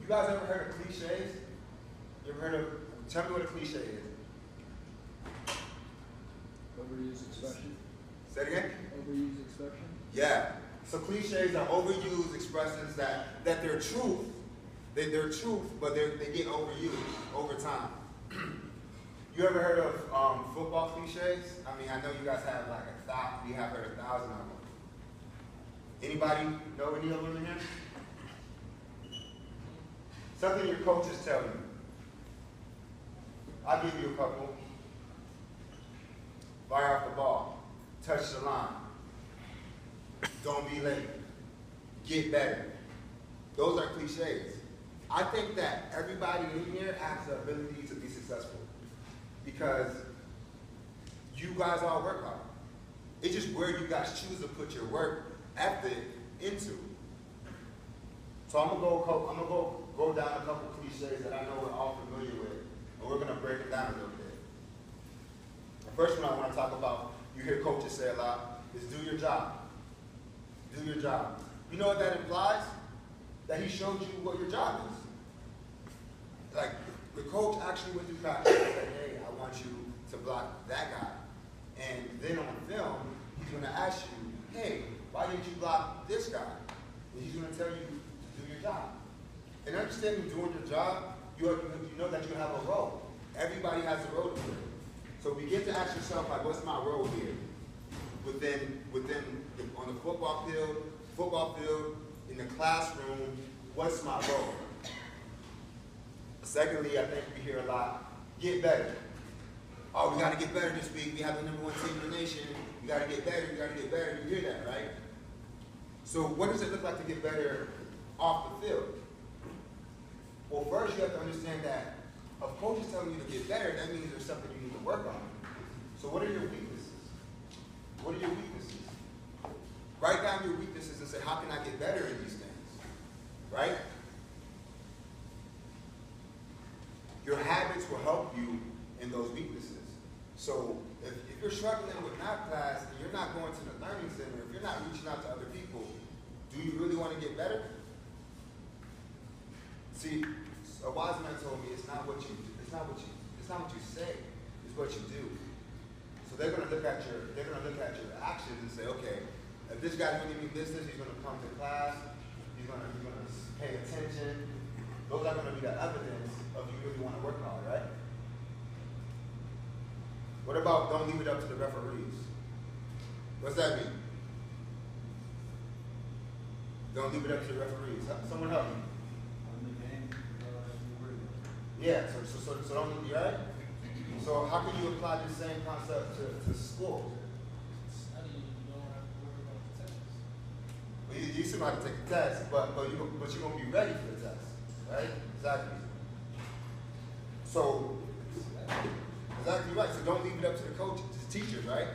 You guys ever heard of cliches? You ever heard of, tell me what a cliche is. Overused expression. Say it again? Overused expression. Yeah. So cliches are overused expressions that they're truth. They're truth, but they get overused over time. You ever heard of football cliches? I mean, I know you guys have like 1,000. We have heard 1,000 of them. Anybody know any of them in here? Something your coaches tell you. I'll give you a couple. Fire off the ball. Touch the line. Don't be late. Get better. Those are cliches. I think that everybody in here has the ability to be successful because you guys all work hard. It's just where you guys choose to put your work ethic into. So I'm gonna go down a couple cliches that I know we're all familiar with, and we're gonna break it down a little bit. The first one I want to talk about, you hear coaches say a lot, is do your job. Do your job. You know what that implies? That he showed you what your job is. Like, the coach actually went through practice and said, hey, I want you to block that guy. And then on film, he's going to ask you, hey, why didn't you block this guy? And he's going to tell you to do your job. And understanding doing your job, you know that you have a role. Everybody has a role to play. So begin to ask yourself, like, what's my role here? On the football field, in the classroom, what's my role? Secondly, I think we hear a lot, get better. Oh, we got to get better this week. We have the #1 team in the nation. We got to get better. We got to get better. You hear that, right? So what does it look like to get better off the field? Well, first you have to understand that if coach is telling you to get better, that means there's something you need to work on. So what are your weaknesses? What are your weaknesses? Write down your weaknesses and say, how can I get better in these things? Right? Your habits will help you in those weaknesses. So if you're struggling with math class and you're not going to the learning center, if you're not reaching out to other people, do you really want to get better? See, a wise man told me it's not what you say, it's what you do. So they're gonna look at your actions and say, okay, if this guy's gonna give me business, he's gonna come to class, he's gonna pay attention. Those are gonna be the evidence of you really want to work hard, right? What about don't leave it up to the referees? What's that mean? Don't leave it up to the referees. Someone help me. Yeah, so don't leave, right? So how can you apply this same concept to school? Study, you don't have to worry about the test. Well, you still have to take the test, but you're going to be ready for the test, right? Exactly. So, exactly right. So don't leave it up to the coach, to the teachers, right?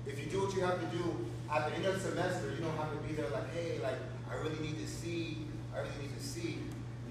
If you do what you have to do at the end of the semester, you don't have to be there like, hey, like, I really need to see.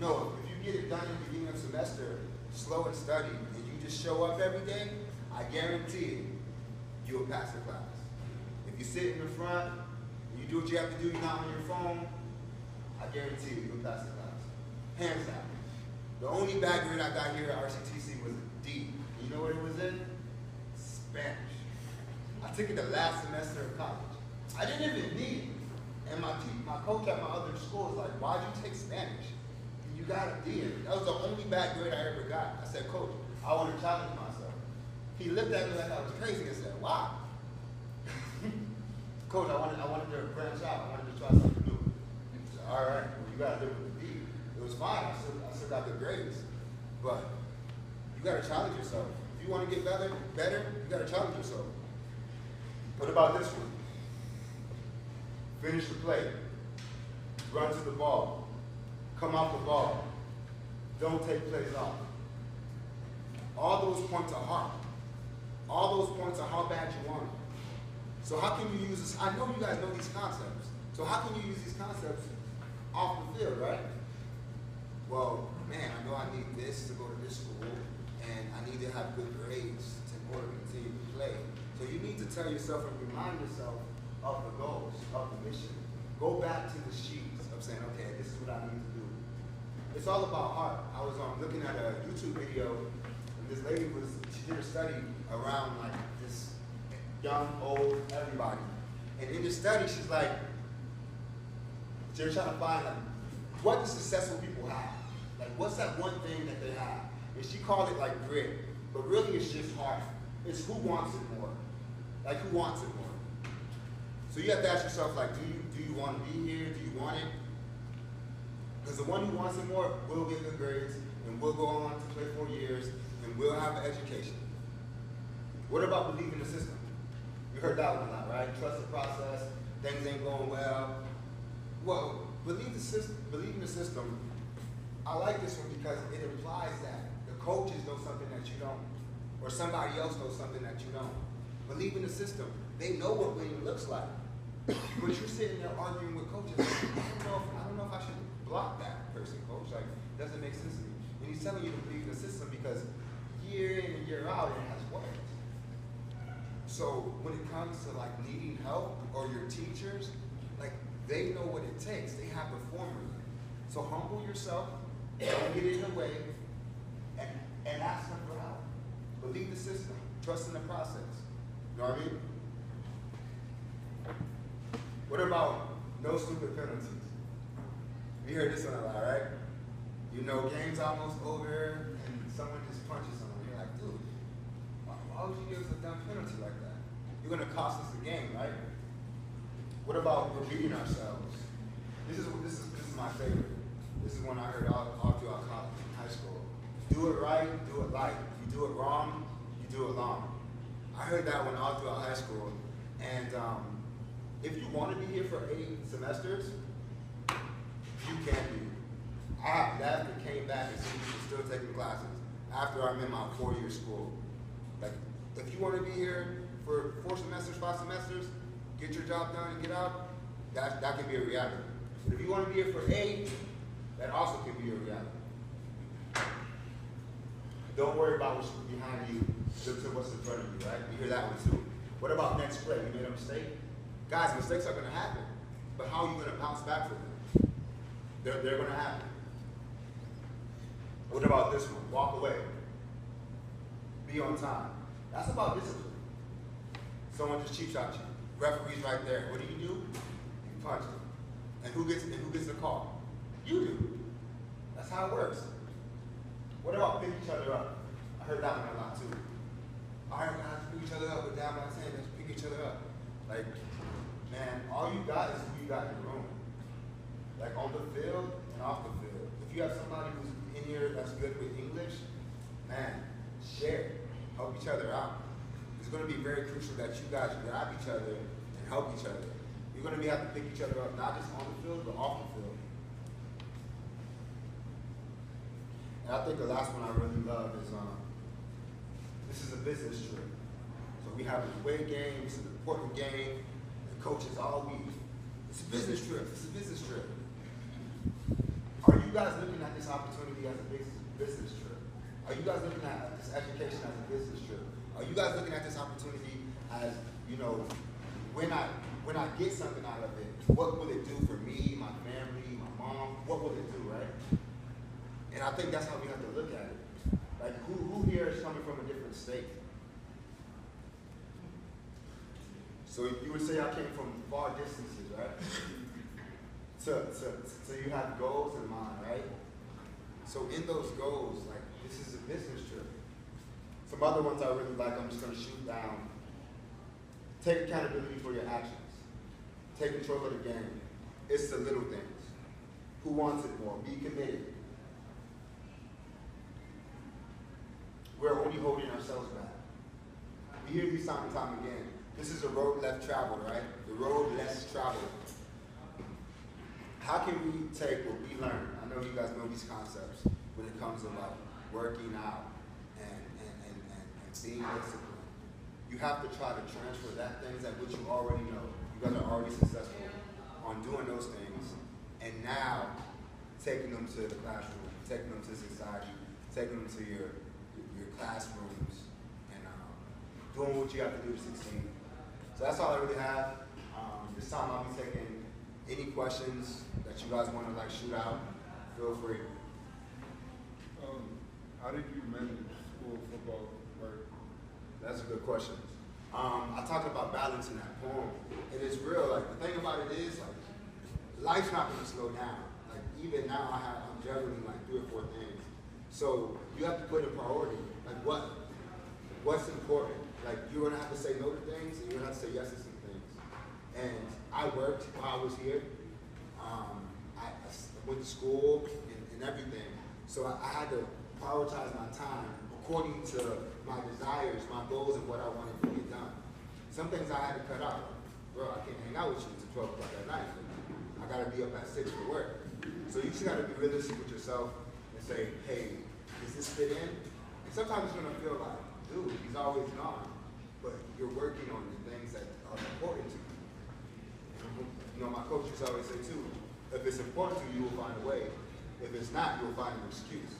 No, if you get it done in the beginning of the semester, slow and study, and you just show up every day, I guarantee it, you'll pass the class. If you sit in the front, and you do what you have to do, you're not on your phone, I guarantee you'll pass the class. Hands down. The only bad grade I got here at RCTC was a D. You know what it was in? Spanish. I took it the last semester of college. I didn't even need it. And my coach at my other school was like, why'd you take Spanish? You got a D in it. That was the only bad grade I ever got. I said, Coach, I want to challenge myself. He looked at me like I was crazy and said, why? Coach, I wanted to branch out. I wanted to try something new. He said, all right, well, you got to live with the D. It was fine. I still got the grades. But you got to challenge yourself. If you want to get better, you got to challenge yourself. What about this one? Finish the play. Run to the ball. Come off the ball. Don't take plays off. All those points are hard. All those points are how bad you want it. So how can you use this? I know you guys know these concepts. So how can you use these concepts off the field, right? Well, man, I know I need this to go to this school, and I need to have good grades in order to continue to play. So you need to tell yourself and remind yourself of the goals, of the mission. Go back to the sheets of saying, okay, this is what I need to do. It's all about heart. I was looking at a YouTube video, and this lady she did a study around like this young, old, everybody. And in the study, she's like, they're trying to find like, what do successful people have? Like, what's that one thing that they have? And she called it like grit, but really it's just heart. It's who wants it more. Like, who wants it more? So you have to ask yourself, like, do you want to be here? Do you want it? Because the one who wants it more will get good grades, and will go on to play 4 years, and will have an education. What about believing the system? You heard that one a lot, right? Trust the process, things ain't going well. Well, believing the system, I like this one because it implies that the coaches know something that you don't, or somebody else knows something that you don't. Believe in the system. They know what winning looks like. But you're sitting there arguing with coaches. I don't know if I should block that person, coach. Like, it doesn't make sense to me. And he's telling you to believe in the system because year in and year out, it has worked. So when it comes to like needing help or your teachers, like they know what it takes. They have the formula. So humble yourself, don't get in the way, and ask them for help. Believe the system. Trust in the process. You know what I mean? What about no stupid penalties? You heard this one a lot, right? You know, game's almost over, and someone just punches someone. You're like, dude, why would you give us a dumb penalty like that? You're gonna cost us the game, right? What about repeating ourselves? This is my favorite. This is one I heard all throughout college and high school. Do it right, do it right. If you do it wrong, you do it long. I heard that one all throughout high school. And if you want to be here for 8 semesters, you can be. I have left and came back and still taking classes after I'm in my 4-year school. Like, if you want to be here for 4 semesters, 5 semesters, get your job done and get out, that can be a reality. But if you want to be here for 8, that also can be a reality. Don't worry about what's behind you, look to what's in front of you, right? You hear that one too. What about next play? You made a mistake? Guys, mistakes are going to happen. But how are you going to bounce back from them? They're going to happen. What about this one? Walk away. Be on time. That's about discipline. Someone just cheap shot you. Referee's right there. What do? You punch them. And who gets the call? You do. That's how it works. What about pick each other up? I heard that one a lot too. All right, guys, pick each other up. We're down by 10. Let's pick each other up. Like, man, all you got is who you got in the room. Like on the field and off the field. If you have somebody who's in here that's good with English, man, share. Help each other out. It's going to be very crucial that you guys grab each other and help each other. You're going to have to pick each other up, not just on the field, but off the field. And I think the last one I really love is, this is a business trip. So we have an away game, it's an important game, the coaches all week. It's a business trip, it's a business trip. Are you guys looking at this opportunity as a business trip? Are you guys looking at this education as a business trip? Are you guys looking at this opportunity as, you know, when I get something out of it, what will it do for me, my family, my mom? What will it do, right? And I think that's how we have to look at it. Like, who here is coming from a different state? So you would say I came from far distances, right? So you have goals in mind, right? So in those goals, like, this is a business trip. Some other ones I really like, I'm just going to shoot down. Take accountability for your actions. Take control of the game. It's the little things. Who wants it more? Be committed. We're only holding ourselves back. We hear these time and time again. This is a road less traveled, right? The road less traveled. How can we take what we learned? I know you guys know these concepts when it comes to like working out and being disciplined. You have to try to transfer that things that which you already know. You guys are already successful on doing those things, and now taking them to the classroom, taking them to society, taking them to your classrooms, and doing what you have to do to succeed. So that's all I really have. This time I'll be taking any questions that you guys want to like shoot out. Feel free. How did you manage school, football, work? That's a good question. I talked about balance in that poem, and it's real. Like the thing about it is, like life's not going to slow down. Like even now, I'm juggling like 3 or 4 things. So you have to put a priority. Like what's important? Like you're going to have to say no to things, and you're going to have to say yes to some things. And I worked while I was here. I went to school and everything. So I had to prioritize my time according to my desires, my goals, and what I wanted to get done. Some things I had to cut out. Bro, I can't hang out with you until 12 o'clock at night. I gotta be up at 6 for work. So you just gotta be realistic with yourself and say, hey, does this fit in? And sometimes it's gonna feel like, dude, he's always gone. But you're working on the things that are important to you. You know, my coach used to always say too, if it's important to you, you will find a way. If it's not, you'll find an excuse,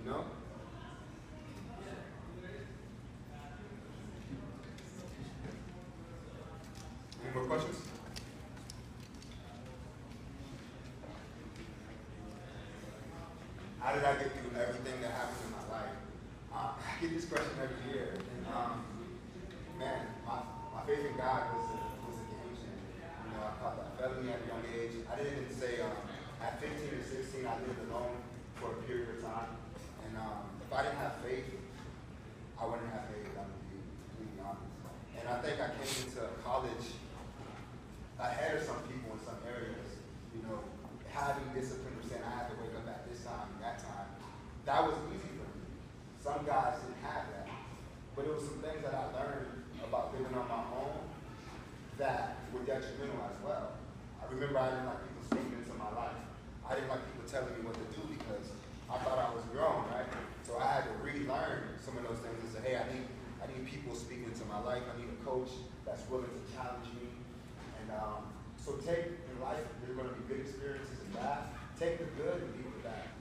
you know? Any more questions? How did I get through everything that happened in my life? I get this question every year, and man, my faith in God was a game changer. You know, I caught that felony at a young age. I didn't even say at 15 or 16 I lived alone for a period of time, and if I didn't have faith, I wouldn't have faith. I'm gonna be completely honest. And I think I came into college ahead of some people in some areas. You know, having discipline or saying I had to wake up at this time and that time, that was easy for me. Some guys didn't have that. But it was some things that I learned about living on my own that were detrimental as well. I remember I didn't like people speaking into my life. I didn't like people telling me what to do because I thought I was grown, right? So I had to relearn some of those things and say, hey, I need people speaking into my life. I need a coach that's willing to challenge me. And so take in life, there's going to be good experiences and bad. Take the good and leave the bad.